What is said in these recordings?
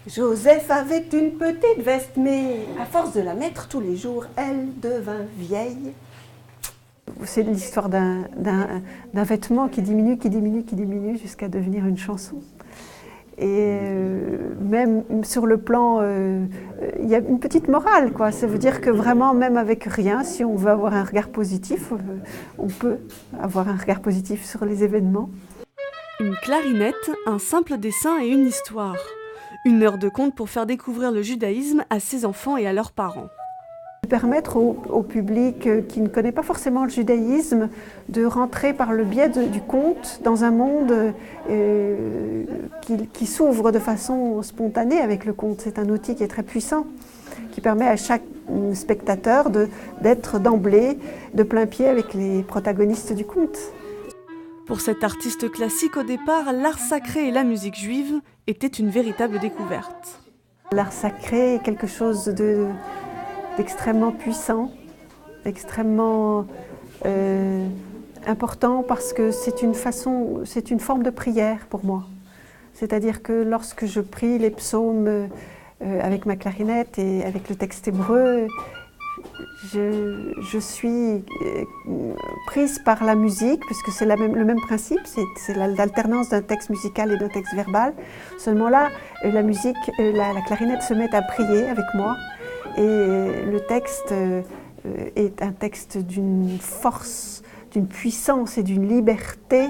Joseph avait une petite veste, mais à force de la mettre tous les jours, elle devint vieille. C'est l'histoire d'un vêtement qui diminue, jusqu'à devenir une chanson. Et même sur le plan, il y a une petite morale, quoi. Ça veut dire que vraiment, même avec rien, si on veut avoir un regard positif, on peut avoir un regard positif sur les événements. Une clarinette, un simple dessin et une histoire. Une heure de conte pour faire découvrir le judaïsme à ses enfants et à leurs parents. Permettre au public qui ne connaît pas forcément le judaïsme de rentrer par le biais du conte dans un monde qui s'ouvre de façon spontanée avec le conte. C'est un outil qui est très puissant, qui permet à chaque spectateur d'être d'emblée de plein pied avec les protagonistes du conte. Pour cet artiste classique, au départ, l'art sacré et la musique juive étaient une véritable découverte. L'art sacré est quelque chose d'extrêmement puissant, extrêmement important parce que c'est une forme de prière pour moi. C'est-à-dire que lorsque je prie les psaumes avec ma clarinette et avec le texte hébreu, je suis prise par la musique, puisque c'est le même principe, c'est l'alternance d'un texte musical et d'un texte verbal. Seulement là, la clarinette se met à prier avec moi, et le texte est un texte d'une force, d'une puissance et d'une liberté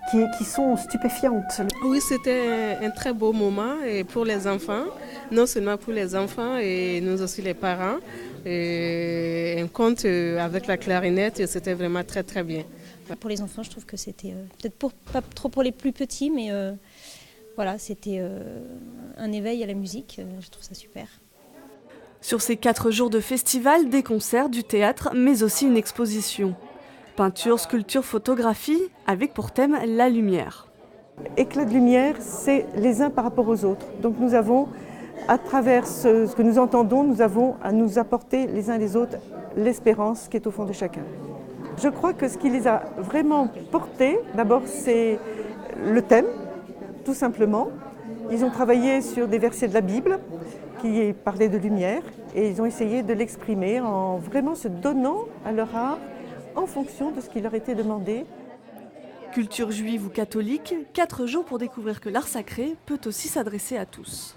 qui sont stupéfiantes. Oui, c'était un très beau moment pour les enfants, non seulement pour les enfants et nous aussi les parents. Et un conte avec la clarinette, c'était vraiment très très bien. Pour les enfants, je trouve que c'était peut-être pas trop pour les plus petits, mais voilà, c'était un éveil à la musique. Je trouve ça super. Sur ces 4 jours de festival, des concerts, du théâtre, mais aussi une exposition. Peinture, sculpture, photographie, avec pour thème la lumière. Éclat de lumière, c'est les uns par rapport aux autres. Donc nous avons, à travers ce que nous entendons, nous avons à nous apporter les uns les autres l'espérance qui est au fond de chacun. Je crois que ce qui les a vraiment portés, d'abord c'est le thème, tout simplement. Ils ont travaillé sur des versets de la Bible qui parlaient de lumière et ils ont essayé de l'exprimer en vraiment se donnant à leur art en fonction de ce qui leur était demandé. Culture juive ou catholique, 4 jours pour découvrir que l'art sacré peut aussi s'adresser à tous.